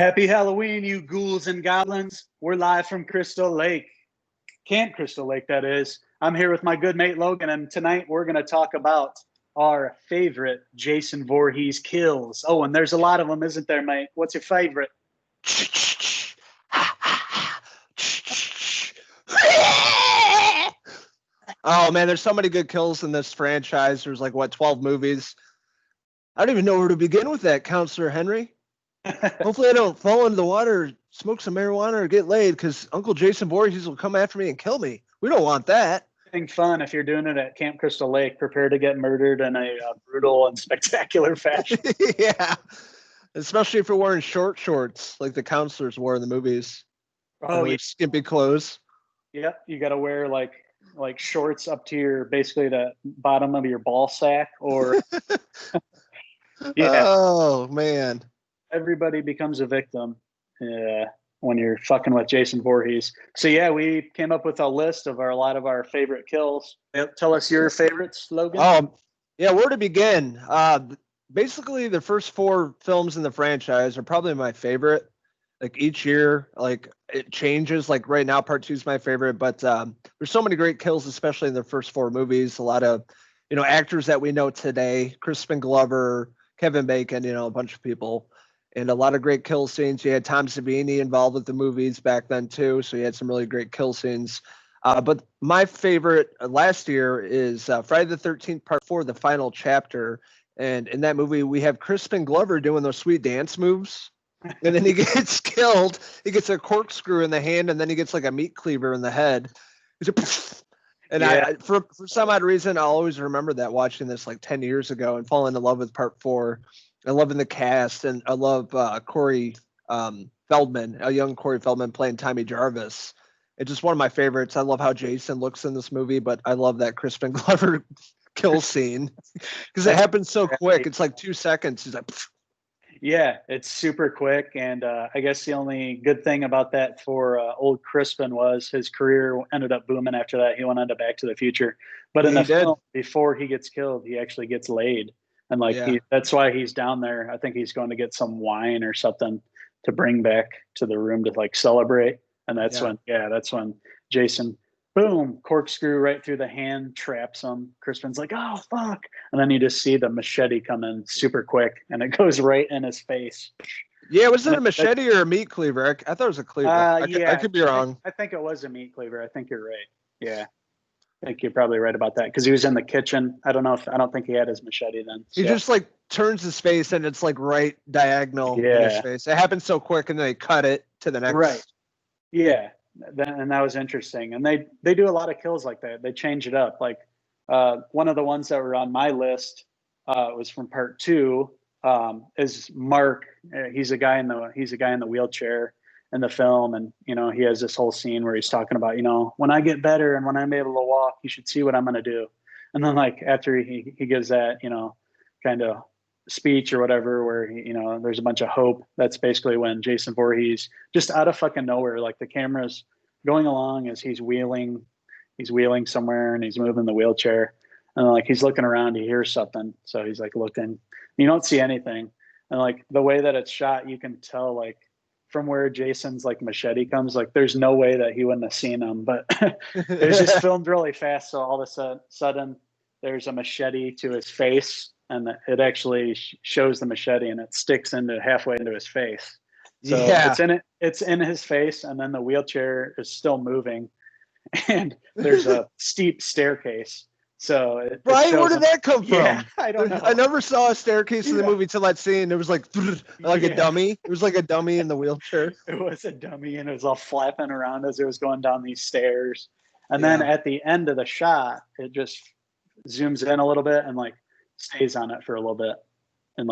Happy Halloween, you ghouls and goblins. We're live from Crystal Lake. Camp Crystal Lake, that is. I'm here with my good mate Logan, and tonight we're going to talk about our favorite Jason Voorhees kills. Oh, and there's a lot of them, isn't there, mate? What's your favorite? Oh, man, there's so many good kills in this franchise. There's 12 movies. I don't even know where to begin with that, Counselor Henry. Hopefully I don't fall into the water, smoke some marijuana, or get laid, because Uncle Jason Voorhees will come after me and kill me. We don't want that. Having fun if you're doing it at Camp Crystal Lake. Prepare to get murdered in a brutal and spectacular fashion. Yeah, especially if you're wearing short shorts like the counselors wore in the movies. Oh, yeah. Skimpy clothes. Yep, you got to wear like shorts up to your basically the bottom of your ball sack, or yeah. Oh man. Everybody becomes a victim when you're fucking with Jason Voorhees. So yeah, we came up with a list of a lot of our favorite kills. Tell us your favorites, Logan. Yeah, where to begin? Basically, the first 4 films in the franchise are probably my favorite. Like each year, it changes. Like right now, part 2 is my favorite, but there's so many great kills, especially in the first 4 movies. A lot of, actors that we know today: Crispin Glover, Kevin Bacon, a bunch of people. And a lot of great kill scenes. You had Tom Savini involved with the movies back then too, so you had some really great kill scenes. But my favorite last year is Friday the 13th, Part 4, the final chapter. And in that movie, we have Crispin Glover doing those sweet dance moves. And then he gets killed. He gets a corkscrew in the hand, and then he gets like a meat cleaver in the head. And yeah. For some odd reason, I'll always remember that, watching this 10 years ago and falling in love with Part 4. I love in the cast, and I love Corey Feldman, a young Corey Feldman playing Tommy Jarvis. It's just one of my favorites. I love how Jason looks in this movie, but I love that Crispin Glover kill scene because it happens so quick. It's like 2 seconds. He's like, pfft. Yeah, it's super quick. And I guess the only good thing about that for old Crispin was his career ended up booming after that. He went on to Back to the Future. But in the film, before he gets killed, he actually gets laid. And that's why he's down there. I think he's going to get some wine or something to bring back to the room to celebrate. And that's when Jason, boom, corkscrew right through the hand, traps him. Crispin's like, oh, fuck. And then you just see the machete come in super quick, and it goes right in his face. Yeah, was it a machete or a meat cleaver? I thought it was a cleaver. I could be wrong. I think it was a meat cleaver. I think you're right. Yeah. I think you're probably right about that, because he was in the kitchen. I don't think he had his machete then. So. He just turns his face, and it's right diagonal in his face. It happens so quick, and they cut it to the next. Right. Yeah. And that was interesting. And they do a lot of kills like that. They change it up. One of the ones that were on my list was from Part 2. Is Mark. He's a guy in the wheelchair in the film, and he has this whole scene where he's talking about, when I get better and when I'm able to walk, you should see what I'm going to do. And then after he gives that kind of speech or whatever, where there's a bunch of hope, that's basically when Jason Voorhees, just out of fucking nowhere, the camera's going along as he's wheeling somewhere, and he's moving the wheelchair, and he's looking around, he hears something, so he's looking, you don't see anything, and the way that it's shot, you can tell from where Jason's machete comes, there's no way that he wouldn't have seen him, but it's just filmed really fast. So all of a sudden there's a machete to his face, and it actually shows the machete, and it sticks halfway into his face. So it's in his face, and then the wheelchair is still moving, and there's a steep staircase. So where did that come from? Yeah, I don't know. I never saw a staircase in the movie till that scene. It was a dummy. It was like a dummy in the wheelchair. It was a dummy, and it was all flapping around as it was going down these stairs. And then at the end of the shot, it just zooms in a little bit and stays on it for a little bit. And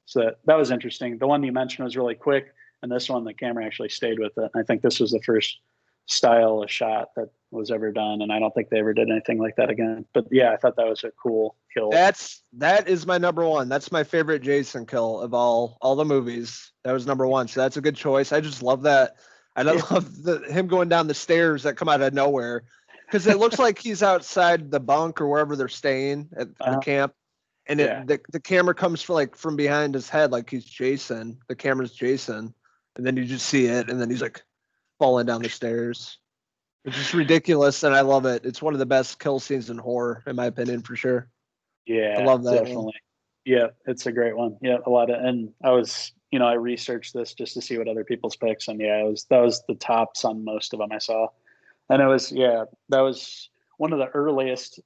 so that was interesting. The one you mentioned was really quick, and this one, the camera actually stayed with it. And I think this was the first style of shot that was ever done, and I don't think they ever did anything like that again. But yeah, I thought that was a cool kill. That is my number one. That's my favorite Jason kill of all the movies. That was number one. So that's a good choice. I just love that. I love him going down the stairs that come out of nowhere, because it looks like he's outside the bunk or wherever they're staying at the camp, and the camera comes from behind his head, like he's Jason. The camera's Jason. and then you just see it, and then he's like falling down the stairs. It's just ridiculous, and I love it. It's one of the best kill scenes in horror, in my opinion, for sure. Yeah, I love that definitely. one. Yeah, it's a great one. Yeah, and I was, I researched this just to see what other people's picks, and yeah, that was the tops on most of them I saw, and that was one of the earliest,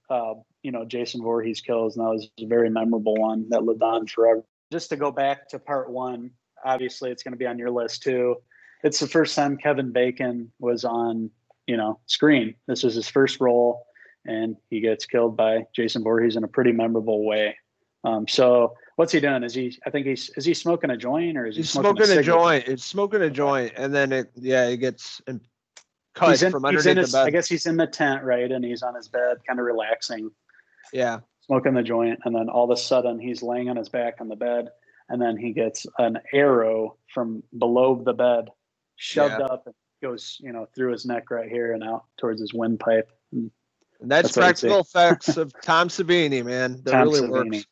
Jason Voorhees kills, and that was a very memorable one that lived on forever. Just to go back to part one, obviously it's going to be on your list too. It's the first time Kevin Bacon was on, screen. This was his first role, and he gets killed by Jason Voorhees in a pretty memorable way. So what's he doing? Is he smoking a joint, or is he He's smoking smoking a a cigarette? joint. It's smoking a joint, and then he gets cut He's in, from he's underneath in the his, bed. I guess he's in the tent, right? And he's on his bed, kind of relaxing, Yeah. smoking the joint. And then all of a sudden he's laying on his back on the bed. And then he gets an arrow from below the bed shoved up and goes, through his neck right here and out towards his windpipe. And that's what you'd see. practical effects of Tom Savini, man. That Tom really Savini. works.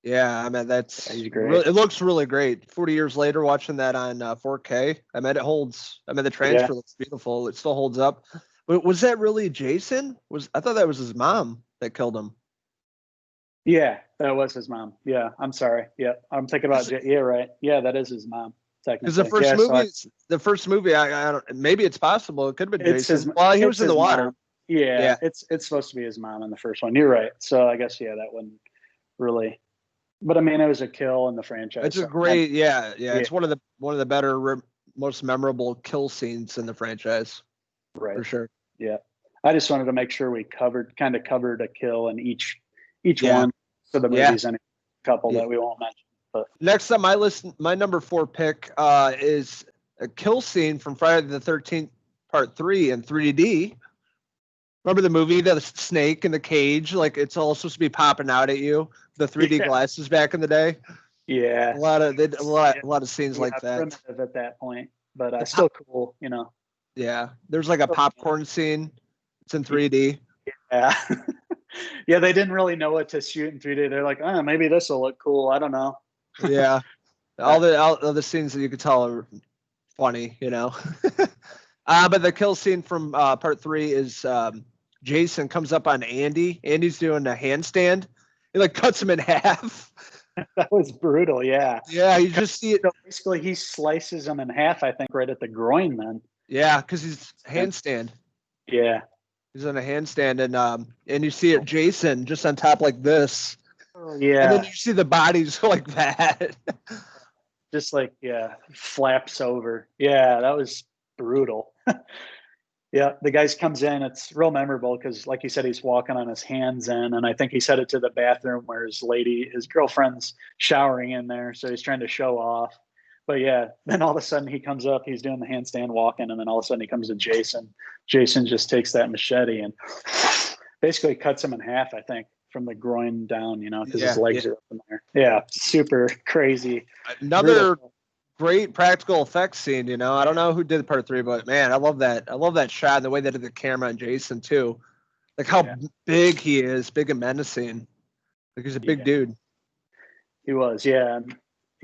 Yeah, I mean, He's great. really, it looks really great. 40 years later, watching that on 4K, I mean, it holds. I mean, the transfer looks beautiful. It still holds up. But was that really Jason? I thought that was his mom that killed him. Yeah, that was his mom. Yeah, I'm sorry. Yeah, I'm thinking about. Yeah, right. Yeah, that is his mom. Because the first movie, I don't. Maybe it's possible. It could have been Jason. Well, he was in the water. Mom. Yeah, it's supposed to be his mom in the first one. You're right. So I guess that wouldn't really. But I mean, it was a kill in the franchise. It's a great, It's one of the better, most memorable kill scenes in the franchise, right? For sure. Yeah, I just wanted to make sure we covered a kill in each one for the movies, and a couple that we won't mention. But next on my list, my number 4 pick is a kill scene from Friday the 13th Part 3 in 3D. Remember the movie, the snake in the cage? Like, it's all supposed to be popping out at you. The 3D glasses back in the day. Yeah, a lot of scenes like that. Primitive at that point, but still cool, Yeah, there's like a popcorn scene. It's in 3D. Yeah, yeah. They didn't really know what to shoot in 3D. They're like, oh, maybe this will look cool. I don't know. Yeah, all the scenes that you could tell are funny, But the kill scene from Part 3 is Jason comes up on Andy. Andy's doing a handstand. He like cuts him in half. That was brutal. Yeah. Yeah, you just see it. So basically, he slices him in half. I think right at the groin. Then. Yeah, because he's handstand. Yeah. He's on a handstand, and you see it, Jason just on top like this. Yeah. And then you see the bodies go like that. Just like flaps over. Yeah, that was brutal. Yeah, the guy comes in. It's real memorable because, like you said, he's walking on his hands in, and I think he's headed to the bathroom where his girlfriend's showering in there, so he's trying to show off. But yeah, then all of a sudden he comes up, he's doing the handstand walking, and then all of a sudden he comes to Jason. Jason just takes that machete and basically cuts him in half, I think, from the groin down, because his legs are up in there. Yeah, super crazy. Another great practical effects scene, I don't know who did Part 3, but man, I love that. I love that shot and the way they did the camera on Jason too. Like how big he is, big and menacing. Like he's a big dude. He was, yeah.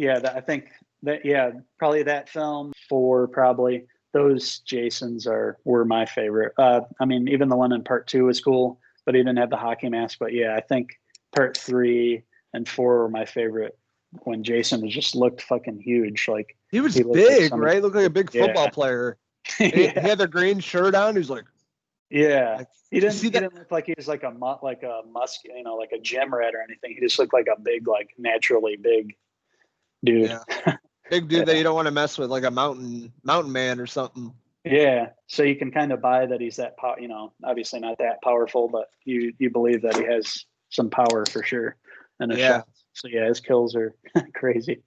I think that, probably that film for probably those Jasons were my favorite. I mean, even the one in Part 2 was cool, but he didn't have the hockey mask. But yeah, I think Part 3 and 4 were my favorite. When Jason just looked fucking huge, like he was big, right? Looked like a big football player. He had the green shirt on. He's like, he didn't look like he was like a musk, like a gym rat or anything. He just looked like a big, like naturally big dude. Yeah. Big dude that you don't want to mess with, like a mountain man or something. Yeah, so you can kind of buy that he's that obviously not that powerful, but you believe that he has some power for sure. And so his kills are crazy.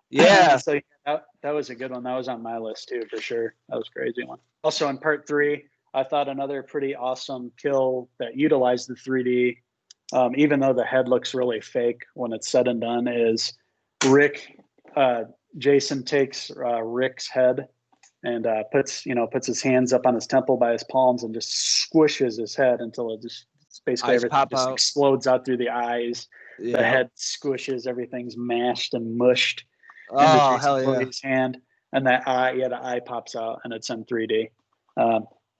Yeah. So that was a good one. That was on my list too, for sure. That was a crazy one. Also in Part 3, I thought another pretty awesome kill that utilized the 3D, even though the head looks really fake when it's said and done, is Rick. Jason takes Rick's head and puts his hands up on his temple by his palms and just squishes his head until it just basically everything just explodes out through the eyes. The head squishes, everything's mashed and mushed. Oh, hell yeah. His hand. and that eye, yeah, the eye pops out, and it's in 3D.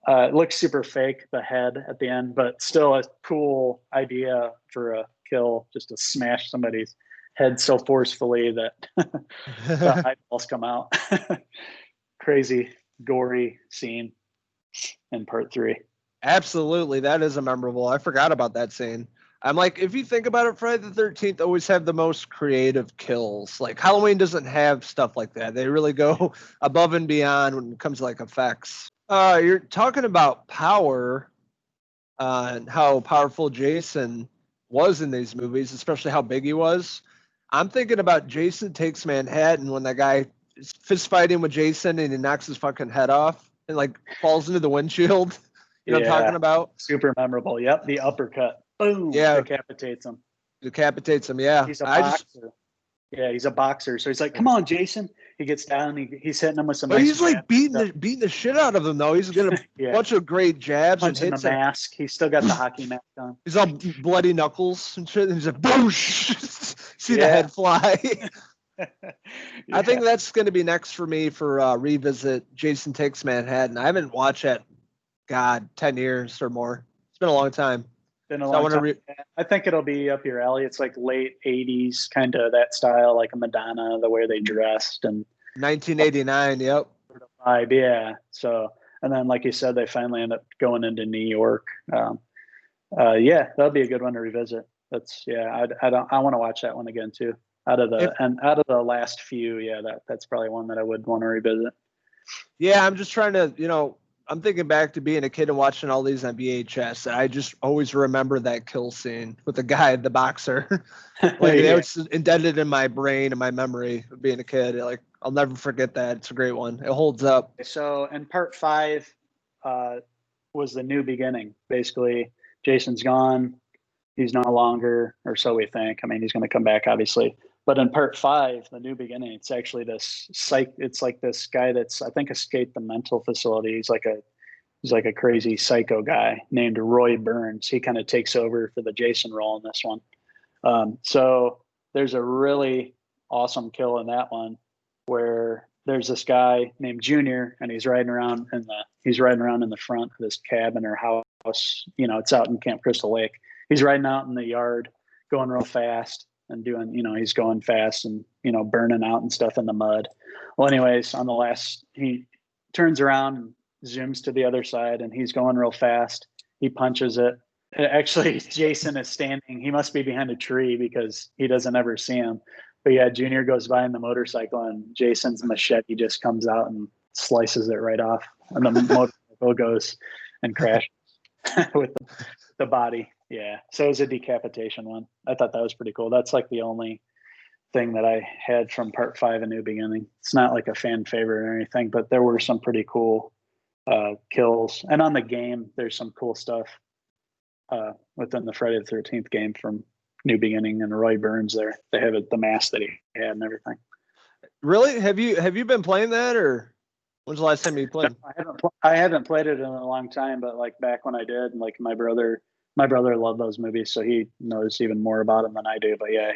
It looks super fake, the head at the end, but still a cool idea for a kill, just to smash somebody's head so forcefully that the eyeballs come out. Crazy, gory scene in part 3. Absolutely, that is a memorable. I forgot about that scene. I'm like, if you think about it, Friday the 13th always have the most creative kills. Like Halloween doesn't have stuff like that. They really go above and beyond when it comes to like effects. You're talking about power and how powerful Jason was in these movies, especially how big he was. I'm thinking about Jason Takes Manhattan when that guy is fist fighting with Jason and he knocks his fucking head off and like falls into the windshield. You know what I'm talking about? Super memorable. Yep, the uppercut. Boom. Yeah. Decapitates him. Decapitates him, yeah. He's a boxer. Yeah, he's a boxer. So he's like, "Come on, Jason." He gets down. He's hitting him with some. But he's like beating the shit out of him though. He's getting a bunch of great jabs punching and hits. The mask. He's still got the hockey mask on. He's all bloody knuckles and shit. And he's like, boosh! See the head fly. I think that's going to be next for me for revisit Jason Takes Manhattan. I haven't watched it, 10 years or more. It's been a long time. Been a long time. I think it'll be up your alley. It's like late 80s, kind of that style, like a Madonna, the way they dressed. And 1989, yep. Vibe, yeah. So, and then like you said, they finally end up going into New York. Yeah, that'll be a good one to revisit. That's I want to watch that one again too. Out of the last few, that's probably one that I would want to revisit. Yeah, I'm just trying to, I'm thinking back to being a kid and watching all these on VHS. And I just always remember that kill scene with the guy, the boxer. It's indebted in my brain and my memory of being a kid. Like, I'll never forget that. It's a great one. It holds up. So, in part 5 was the new beginning. Basically, Jason's gone. He's no longer, or so we think. I mean, he's going to come back, obviously. But in part 5, the new beginning, it's actually it's like this guy that's, I think, escaped the mental facility. He's like a crazy psycho guy named Roy Burns. He kind of takes over for the Jason role in this one. So there's a really awesome kill in that one where there's this guy named Junior, and he's riding around in the front of this cabin or house. It's out in Camp Crystal Lake. He's riding out in the yard, going real fast. And doing, he's going fast and, burning out and stuff in the mud. Well, anyways, on the last, he turns around and zooms to the other side and he's going real fast. He punches it. Actually, Jason is standing. He must be behind a tree because he doesn't ever see him. But yeah, Junior goes by in the motorcycle and Jason's machete just comes out and slices it right off. And the motorcycle goes and crashes with the body. Yeah, so it was a decapitation one. I thought that was pretty cool. That's like the only thing that I had from part 5, A New Beginning. It's not like a fan favorite or anything, but there were some pretty cool kills. And on the game, there's some cool stuff within the Friday the 13th game from New Beginning and Roy Burns there. They have the mask that he had and everything. Really? Have you been playing that, or when's the last time you played? I haven't played it in a long time, but like back when I did, like my brother loved those movies, so he knows even more about them than I do. But yeah,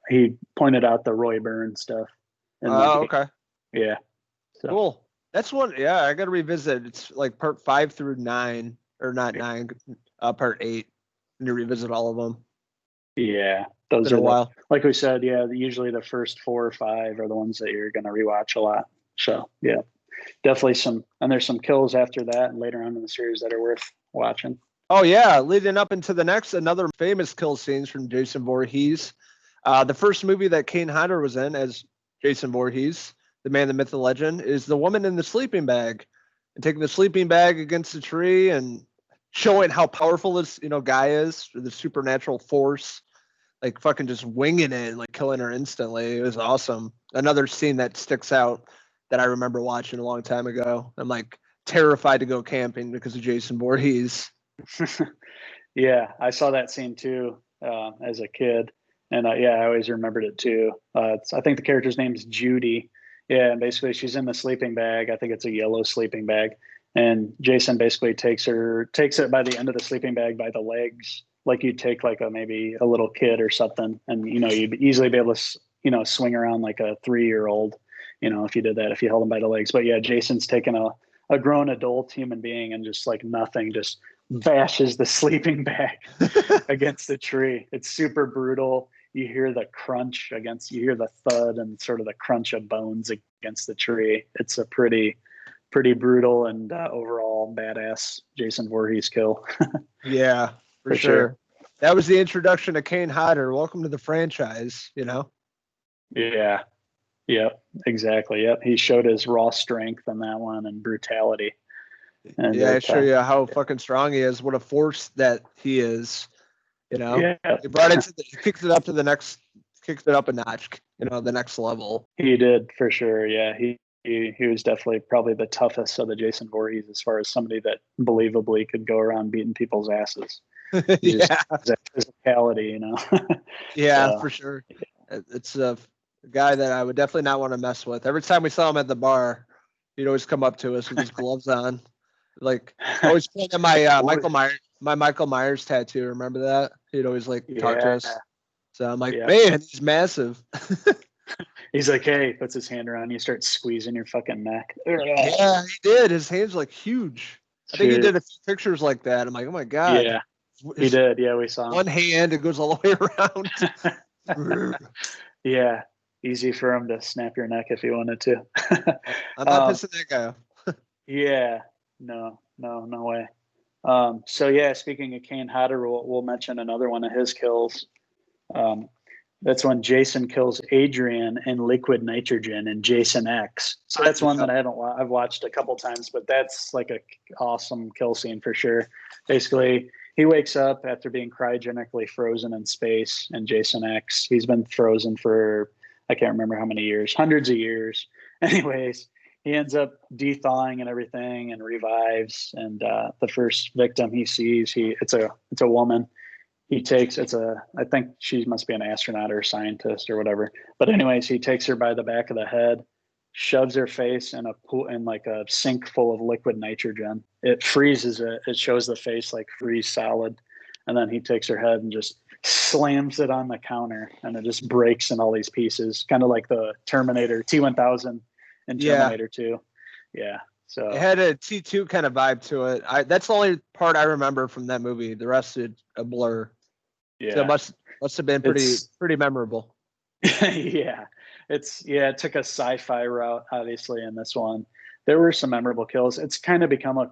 he pointed out the Roy Burns stuff. Oh, okay. Yeah. So. Cool. That's one. Yeah, I got to revisit. It's like part 5 through 9, or not 9, part 8. And you revisit all of them. Yeah, those are a while. Like we said, yeah, usually the first 4 or 5 are the ones that you're going to rewatch a lot. So yeah, definitely there's some kills after that and later on in the series that are worth watching. Oh yeah, leading up into the next, another famous kill scenes from Jason Voorhees. The first movie that Kane Hodder was in as Jason Voorhees, the man, the myth, the legend, is the woman in the sleeping bag, and taking the sleeping bag against the tree and showing how powerful this guy is, the supernatural force, like fucking just winging it and like killing her instantly. It was awesome. Another scene that sticks out that I remember watching a long time ago. I'm like terrified to go camping because of Jason Voorhees. Yeah, I saw that scene too as a kid, and I always remembered it too. I think the character's name is Judy. Yeah, and basically she's in the sleeping bag. I think it's a yellow sleeping bag, and Jason basically takes it by the end of the sleeping bag by the legs, like you'd take like maybe a little kid or something, and you'd easily be able to swing around like a 3-year-old, if you did that, if you held him by the legs. But yeah, Jason's taken a grown adult human being and just like nothing, just bashes the sleeping bag against the tree. It's super brutal. You hear the crunch you hear the thud and sort of the crunch of bones against the tree. It's a pretty brutal and overall badass Jason Voorhees kill. Yeah, for sure. That was the introduction to Kane Hodder. Welcome to the franchise, Yeah. Yep. Exactly. Yep. He showed his raw strength in that one and brutality. And I show you how fucking strong he is. What a force that he is. Yeah. He brought it he kicked it up a notch. The next level. He did for sure. Yeah. He was definitely probably the toughest of the Jason Voorhees as far as somebody that believably could go around beating people's asses. Yeah. That physicality, Yeah, so, for sure. It's a guy that I would definitely not want to mess with. Every time we saw him at the bar, he'd always come up to us with his gloves on. Like always pointing at my Michael Myers tattoo. Remember that? He'd always talk to us. So I'm like, man, he's massive. He's like, hey, puts his hand around you, starts squeezing your fucking neck. Yeah, he did. His hand's huge. I think he did a few pictures like that. I'm like, oh my God. Yeah, he did. Yeah, we saw him. One hand, it goes all the way around. Yeah, easy for him to snap your neck if he wanted to. I'm not pissing that guy off. Yeah, no way. So yeah, speaking of Kane Hodder, we'll mention another one of his kills. That's when Jason kills Adrian in liquid nitrogen in Jason X. So that's one that I've watched a couple times, but that's like a awesome kill scene for sure. Basically, he wakes up after being cryogenically frozen in space in Jason X. He's been frozen for, I can't remember how many years, hundreds of years. Anyways, he ends up de-thawing and everything and revives. And the first victim he sees, it's a woman. I think she must be an astronaut or a scientist or whatever. But anyways, he takes her by the back of the head, shoves her face in a pool in like a sink full of liquid nitrogen. It freezes it. It shows the face like freeze solid. And then he takes her head and just slams it on the counter and it just breaks in all these pieces, kind of like the Terminator T-1000 in Terminator 2. Yeah. So it had a T2 kind of vibe to it. That's the only part I remember from that movie. The rest is a blur. Yeah. So it must have been pretty memorable. Yeah. It took a sci-fi route, obviously, in this one. There were some memorable kills. It's kind of become a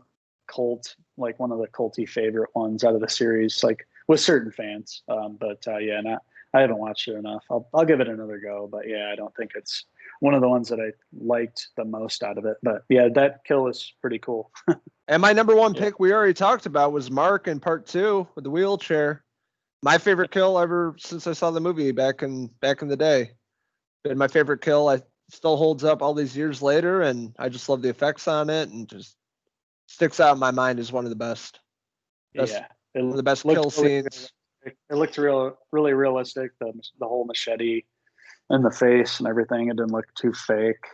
cult, like one of the culty favorite ones out of the series, like with certain fans. I haven't watched it enough. I'll give it another go, but yeah, I don't think it's one of the ones that I liked the most out of it. But yeah, that kill is pretty cool. And my number one pick we already talked about was Mark in part 2 with the wheelchair. My favorite kill ever since I saw the movie back in the day. And my favorite kill, I still holds up all these years later, and I just love the effects on it, and just sticks out in my mind as one of the best. One of the best kill scenes. It looked really realistic. The whole machete in the face and everything. It didn't look too fake.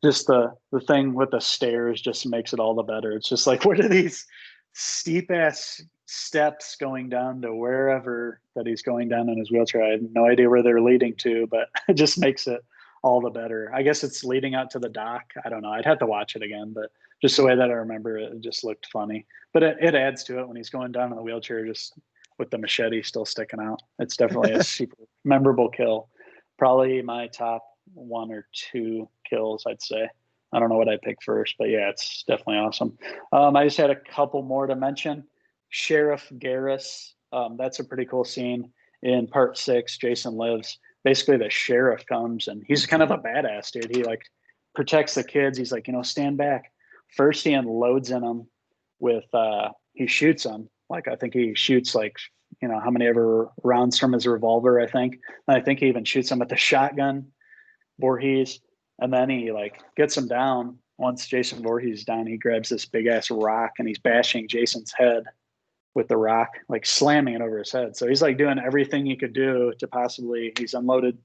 Just the thing with the stairs just makes it all the better. It's just like, what are these steep ass steps going down to wherever that he's going down in his wheelchair? I have no idea where they're leading to, but it just makes it all the better. I guess it's leading out to the dock. I don't know. I'd have to watch it again, but just the way that I remember it, it just looked funny. But it adds to it when he's going down in the wheelchair, just with the machete still sticking out. It's definitely a super memorable kill. Probably my top 1 or 2 kills, I'd say. I don't know what I pick first, but yeah, it's definitely awesome. I just had a couple more to mention. Sheriff Garris, that's a pretty cool scene in part 6. Jason Lives. Basically, the sheriff comes and he's kind of a badass dude. He protects the kids. He's like, stand back. First, he unloads in them with he shoots them. I think he shoots how many ever rounds from his revolver, I think. And I think he even shoots him with the shotgun, Voorhees. And then he gets him down. Once Jason Voorhees is down, he grabs this big ass rock and he's bashing Jason's head with the rock, slamming it over his head. So he's doing everything he could do to possibly, he's unloaded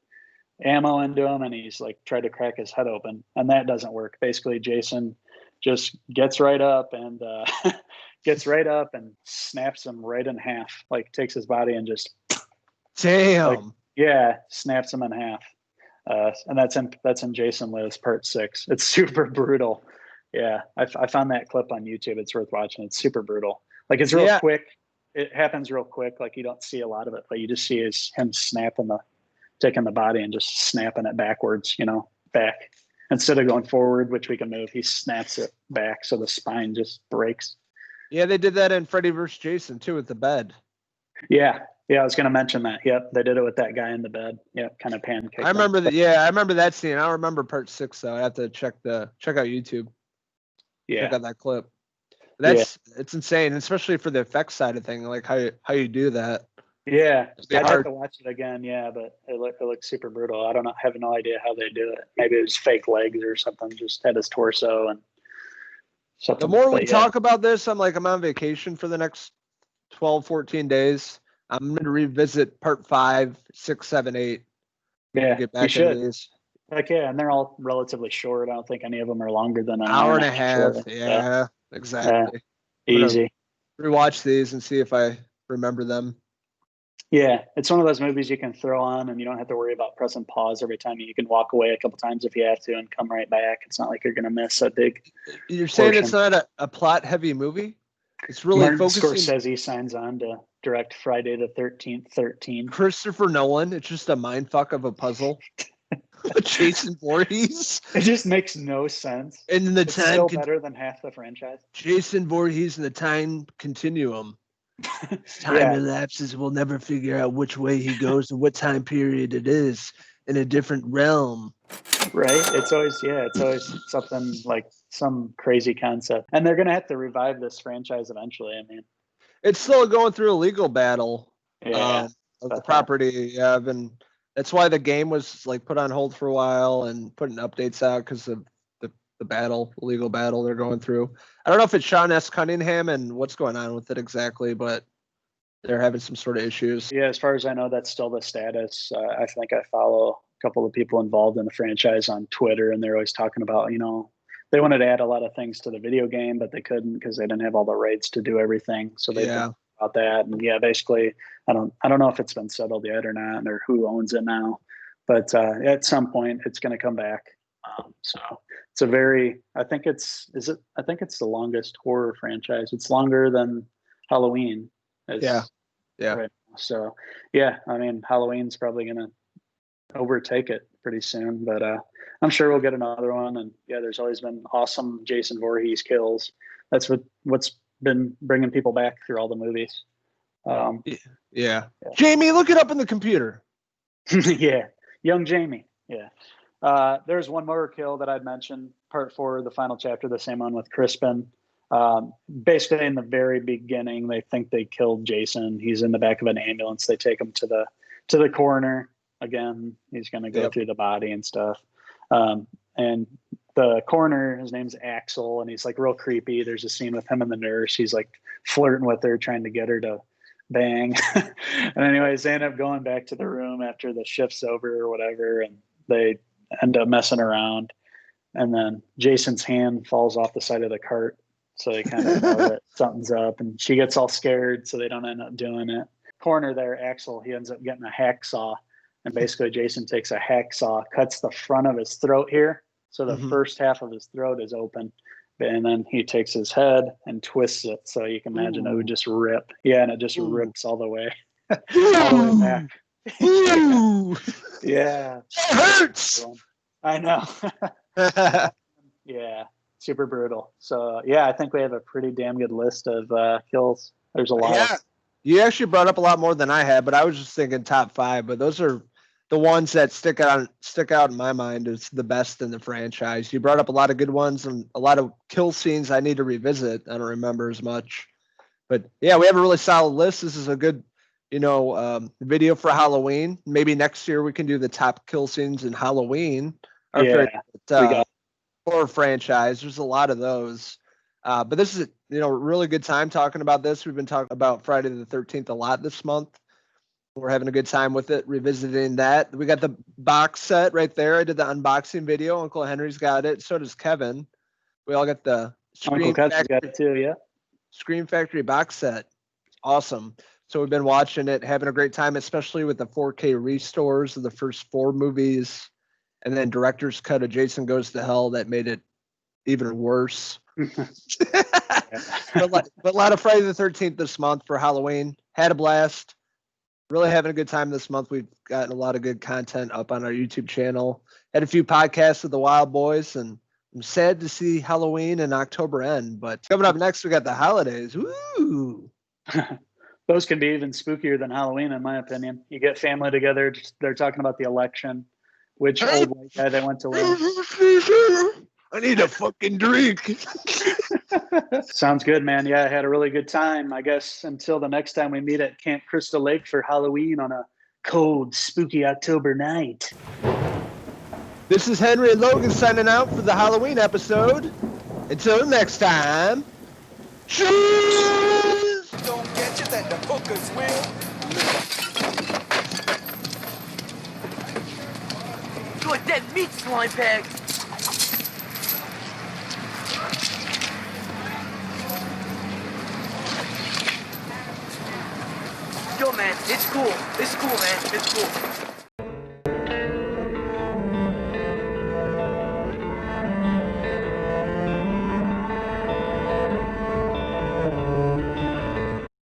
ammo into him and he's tried to crack his head open. And that doesn't work. Basically, Jason just gets right up and snaps him right in half, takes his body and just damn. snaps him in half. And that's in Jason Lives Part 6. It's super brutal. Yeah, I found that clip on YouTube. It's worth watching. It's super brutal. Like it's real quick. It happens real quick. Like you don't see a lot of it, but you just see him taking the body and just snapping it backwards. Back instead of going forward, which we can move. He snaps it back, so the spine just breaks. Yeah, they did that in Freddy vs. Jason too with the bed. Yeah, I was going to mention that. Yep, they did it with that guy in the bed. Yeah, kind of pancake. I remember that. Yeah, I remember that scene. I don't remember Part 6 though. I have to check out YouTube. Yeah, check out that clip. It's insane, especially for the effects side of thing, like how you do that. Yeah, I'd have to watch it again. Yeah, but it looks super brutal. I don't know. I have no idea how they do it. Maybe it was fake legs or something. Just had his torso and something. The more we talk about this, I'm on vacation for the next 12, 14 days. I'm going to revisit Part 5, 6, 7, 8. Yeah, get back into these. Like, yeah, and they're all relatively short. I don't think any of them are longer than an hour and a half. Yeah, exactly. Easy. Rewatch these and see if I remember them. Yeah, it's one of those movies you can throw on and you don't have to worry about pressing pause every time. You can walk away a couple times if you have to and come right back. It's not like you're going to miss a big. You're saying portion. It's not a plot-heavy movie? It's really Martin Scorsese signs on to direct Friday the 13th, 13. Christopher Nolan. It's just a mindfuck of a puzzle. Jason Voorhees. It just makes no sense. And it's still better than half the franchise. Jason Voorhees and the time continuum. Time elapses, we'll never figure out which way he goes and what time period it is in a different realm. Right? It's always something like some crazy concept. And they're gonna have to revive this franchise eventually. I mean, it's still going through a legal battle of the property. Yeah, that's why the game was put on hold for a while and putting updates out because of the legal battle they're going through. I don't know if it's Sean S. Cunningham and what's going on with it exactly, but they're having some sort of issues. Yeah, as far as I know, that's still the status. I think I follow a couple of people involved in the franchise on Twitter, and they're always talking about, they wanted to add a lot of things to the video game, but they couldn't because they didn't have all the rights to do everything. So they about that. And basically, I don't know if it's been settled yet or not, or who owns it now. But at some point, it's going to come back. So it's I think it's the longest horror franchise. It's longer than Halloween. Yeah. Right now. So I mean, Halloween's probably going to overtake it pretty soon, but I'm sure we'll get another one. And there's always been awesome Jason Voorhees kills. That's what's been bringing people back through all the movies. Jamie, look it up in the computer. Yeah. Young Jamie. Yeah. There's one more kill that I'd mentioned, Part 4, the final chapter, the same one with Crispin. Basically, in the very beginning, they think they killed Jason. He's in the back of an ambulance. They take him to the coroner. Again, he's going to go through the body and stuff. And the coroner, his name's Axel, and he's real creepy. There's a scene with him and the nurse. He's flirting with her, trying to get her to bang. And anyways, they end up going back to the room after the shift's over or whatever, and they end up messing around. And then Jason's hand falls off the side of the cart, so they kind of know that something's up, and she gets all scared, so they don't end up doing it. Corner there, Axel, he ends up getting a hacksaw, and basically Jason takes a hacksaw, cuts the front of his throat here, so the first half of his throat is open, and then he takes his head and twists it, so you can imagine it would just rip. Yeah, and it just rips all the way, all the way back. Yeah, it hurts. I know. Yeah, super brutal. So I think we have a pretty damn good list of kills. There's a lot. Yeah, you actually brought up a lot more than I had, but I was just thinking top 5. But those are the ones that stick out in my mind as the best in the franchise. You brought up a lot of good ones and a lot of kill scenes I need to revisit. I don't remember as much, but we have a really solid list. This is a good video for Halloween. Maybe next year we can do the top kill scenes in Halloween. Horror franchise. There's a lot of those. But this is a really good time talking about this. We've been talking about Friday the 13th a lot this month. We're having a good time with it, revisiting that. We got the box set right there. I did the unboxing video. Uncle Henry's got it. So does Kevin. We all got the Uncle Kevin's got it too, yeah. Scream Factory box set. Awesome. So we've been watching it, having a great time, especially with the 4K restores of the first 4 movies and then director's cut of Jason Goes to Hell that made it even worse. but a lot of Friday the 13th this month for Halloween. Had a blast. Really having a good time this month. We've gotten a lot of good content up on our YouTube channel. Had a few podcasts with the Wild Boys, and I'm sad to see Halloween and October end. But coming up next, we got the holidays. Woo! Those can be even spookier than Halloween, in my opinion. You get family together, they're talking about the election, which old white guy that went to win. I need a fucking drink. Sounds good, man. Yeah, I had a really good time. I guess until the next time we meet at Camp Crystal Lake for Halloween on a cold, spooky October night. This is Henry and Logan signing out for the Halloween episode. Until next time, cheers! Don't get you that the hookers will. You a dead meat slime bag. Yo, man, it's cool. It's cool, man. It's cool.